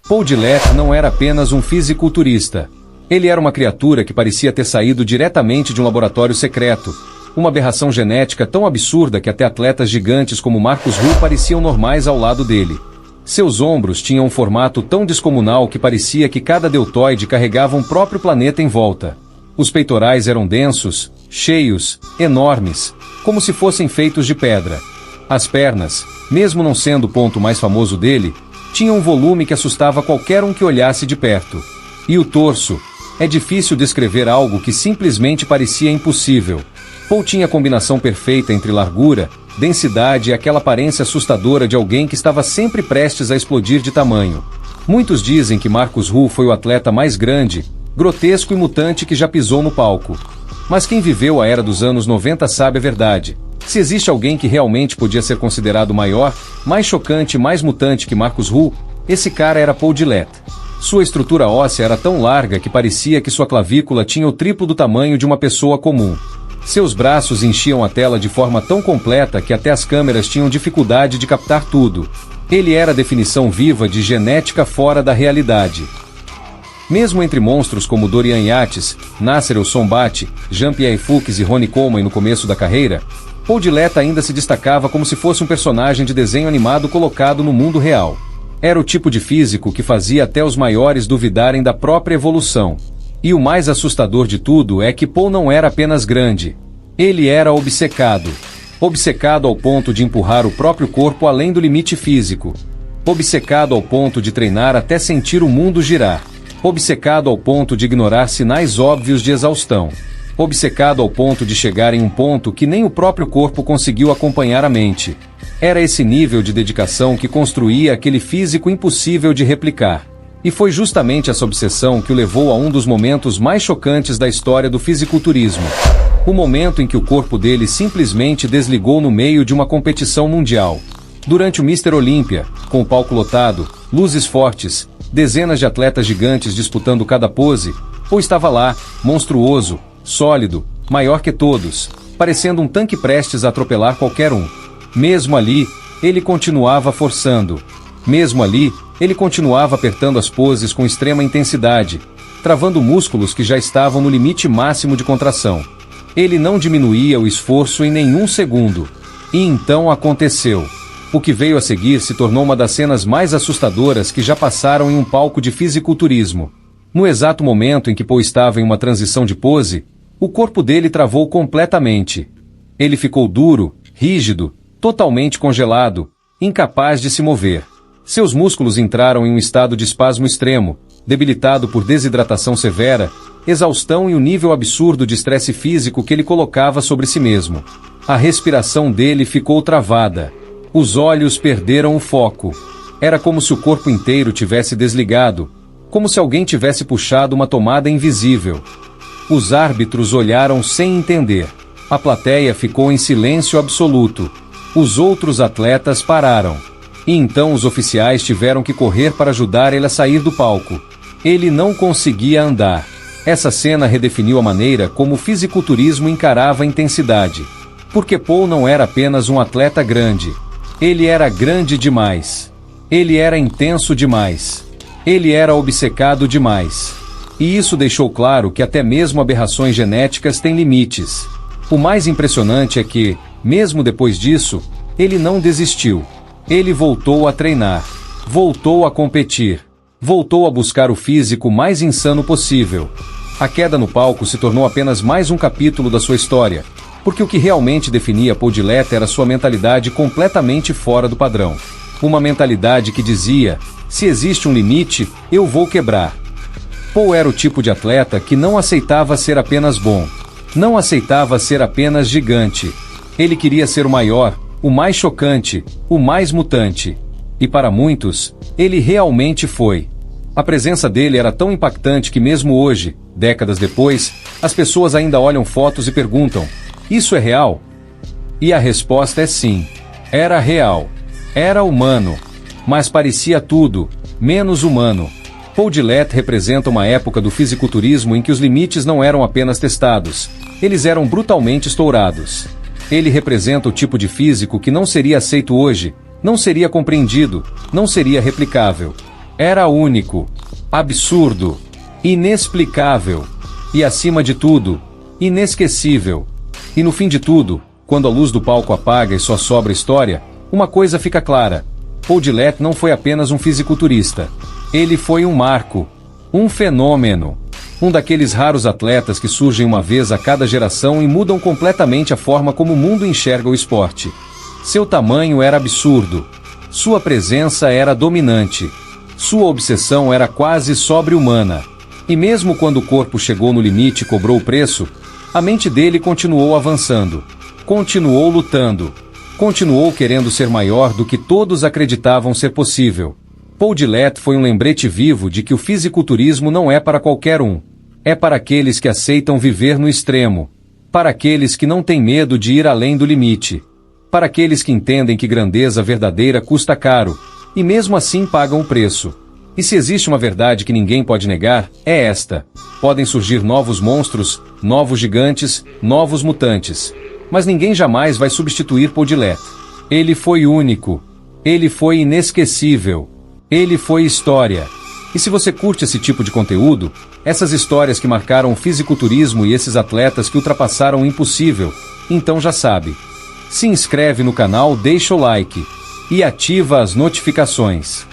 Paul Gillette não era apenas um fisiculturista. Ele era uma criatura que parecia ter saído diretamente de um laboratório secreto, uma aberração genética tão absurda que até atletas gigantes como Marcus Ruhl pareciam normais ao lado dele. Seus ombros tinham um formato tão descomunal que parecia que cada deltoide carregava um próprio planeta em volta. Os peitorais eram densos, cheios, enormes, como se fossem feitos de pedra. As pernas, mesmo não sendo o ponto mais famoso dele, tinham um volume que assustava qualquer um que olhasse de perto. E o torso? É difícil descrever algo que simplesmente parecia impossível. Paul tinha a combinação perfeita entre largura, densidade e aquela aparência assustadora de alguém que estava sempre prestes a explodir de tamanho. Muitos dizem que Marcus Ruhl foi o atleta mais grande, grotesco e mutante que já pisou no palco. Mas quem viveu a era dos anos 90 sabe a verdade. Se existe alguém que realmente podia ser considerado maior, mais chocante e mais mutante que Marcus Ruhl, esse cara era Paul Gillette. Sua estrutura óssea era tão larga que parecia que sua clavícula tinha o triplo do tamanho de uma pessoa comum. Seus braços enchiam a tela de forma tão completa que até as câmeras tinham dificuldade de captar tudo. Ele era a definição viva de genética fora da realidade. Mesmo entre monstros como Dorian Yates, Nasser El Sonbati, Jean-Pierre Fouques e Ronnie Coleman no começo da carreira, Paul Gillette ainda se destacava como se fosse um personagem de desenho animado colocado no mundo real. Era o tipo de físico que fazia até os maiores duvidarem da própria evolução. E o mais assustador de tudo é que Paul não era apenas grande. Ele era obcecado. Obcecado ao ponto de empurrar o próprio corpo além do limite físico. Obcecado ao ponto de treinar até sentir o mundo girar. Obcecado ao ponto de ignorar sinais óbvios de exaustão. Obcecado ao ponto de chegar em um ponto que nem o próprio corpo conseguiu acompanhar a mente. Era esse nível de dedicação que construía aquele físico impossível de replicar. E foi justamente essa obsessão que o levou a um dos momentos mais chocantes da história do fisiculturismo. O momento em que o corpo dele simplesmente desligou no meio de uma competição mundial. Durante o Mr. Olympia, com o palco lotado, luzes fortes, dezenas de atletas gigantes disputando cada pose, Paul estava lá, monstruoso, sólido, maior que todos, parecendo um tanque prestes a atropelar qualquer um. Mesmo ali, ele continuava forçando. Mesmo ali, ele continuava apertando as poses com extrema intensidade, travando músculos que já estavam no limite máximo de contração. Ele não diminuía o esforço em nenhum segundo. E então aconteceu. O que veio a seguir se tornou uma das cenas mais assustadoras que já passaram em um palco de fisiculturismo. No exato momento em que Paul estava em uma transição de pose, o corpo dele travou completamente. Ele ficou duro, rígido, totalmente congelado, incapaz de se mover. Seus músculos entraram em um estado de espasmo extremo, debilitado por desidratação severa, exaustão e o nível absurdo de estresse físico que ele colocava sobre si mesmo. A respiração dele ficou travada. Os olhos perderam o foco. Era como se o corpo inteiro tivesse desligado, como se alguém tivesse puxado uma tomada invisível. Os árbitros olharam sem entender. A plateia ficou em silêncio absoluto. Os outros atletas pararam. E então os oficiais tiveram que correr para ajudar ele a sair do palco. Ele não conseguia andar. Essa cena redefiniu a maneira como o fisiculturismo encarava a intensidade. Porque Paul não era apenas um atleta grande. Ele era grande demais. Ele era intenso demais. Ele era obcecado demais. E isso deixou claro que até mesmo aberrações genéticas têm limites. O mais impressionante é que, mesmo depois disso, ele não desistiu. Ele voltou a treinar. Voltou a competir. Voltou a buscar o físico mais insano possível. A queda no palco se tornou apenas mais um capítulo da sua história, porque o que realmente definia Paul Gillette era sua mentalidade completamente fora do padrão. Uma mentalidade que dizia, se existe um limite, eu vou quebrar. Paul era o tipo de atleta que não aceitava ser apenas bom. Não aceitava ser apenas gigante. Ele queria ser o maior, o mais chocante, o mais mutante. E para muitos, ele realmente foi. A presença dele era tão impactante que mesmo hoje, décadas depois, as pessoas ainda olham fotos e perguntam, isso é real? E a resposta é sim. Era real. Era humano. Mas parecia tudo, menos humano. Paul Gillette representa uma época do fisiculturismo em que os limites não eram apenas testados, eles eram brutalmente estourados. Ele representa o tipo de físico que não seria aceito hoje, não seria compreendido, não seria replicável. Era único, absurdo, inexplicável e, acima de tudo, inesquecível. E no fim de tudo, quando a luz do palco apaga e só sobra história, uma coisa fica clara: Paul Gillette não foi apenas um fisiculturista. Ele foi um marco, um fenômeno, um daqueles raros atletas que surgem uma vez a cada geração e mudam completamente a forma como o mundo enxerga o esporte. Seu tamanho era absurdo. Sua presença era dominante. Sua obsessão era quase sobre-humana. E mesmo quando o corpo chegou no limite e cobrou o preço, a mente dele continuou avançando. Continuou lutando. Continuou querendo ser maior do que todos acreditavam ser possível. Paul Gillette foi um lembrete vivo de que o fisiculturismo não é para qualquer um. É para aqueles que aceitam viver no extremo. Para aqueles que não têm medo de ir além do limite. Para aqueles que entendem que grandeza verdadeira custa caro, e mesmo assim pagam o preço. E se existe uma verdade que ninguém pode negar, é esta: podem surgir novos monstros, novos gigantes, novos mutantes. Mas ninguém jamais vai substituir Paul Gillette. Ele foi único. Ele foi inesquecível. Ele foi história. E se você curte esse tipo de conteúdo, essas histórias que marcaram o fisiculturismo e esses atletas que ultrapassaram o impossível, então já sabe. Se inscreve no canal, deixa o like e ativa as notificações.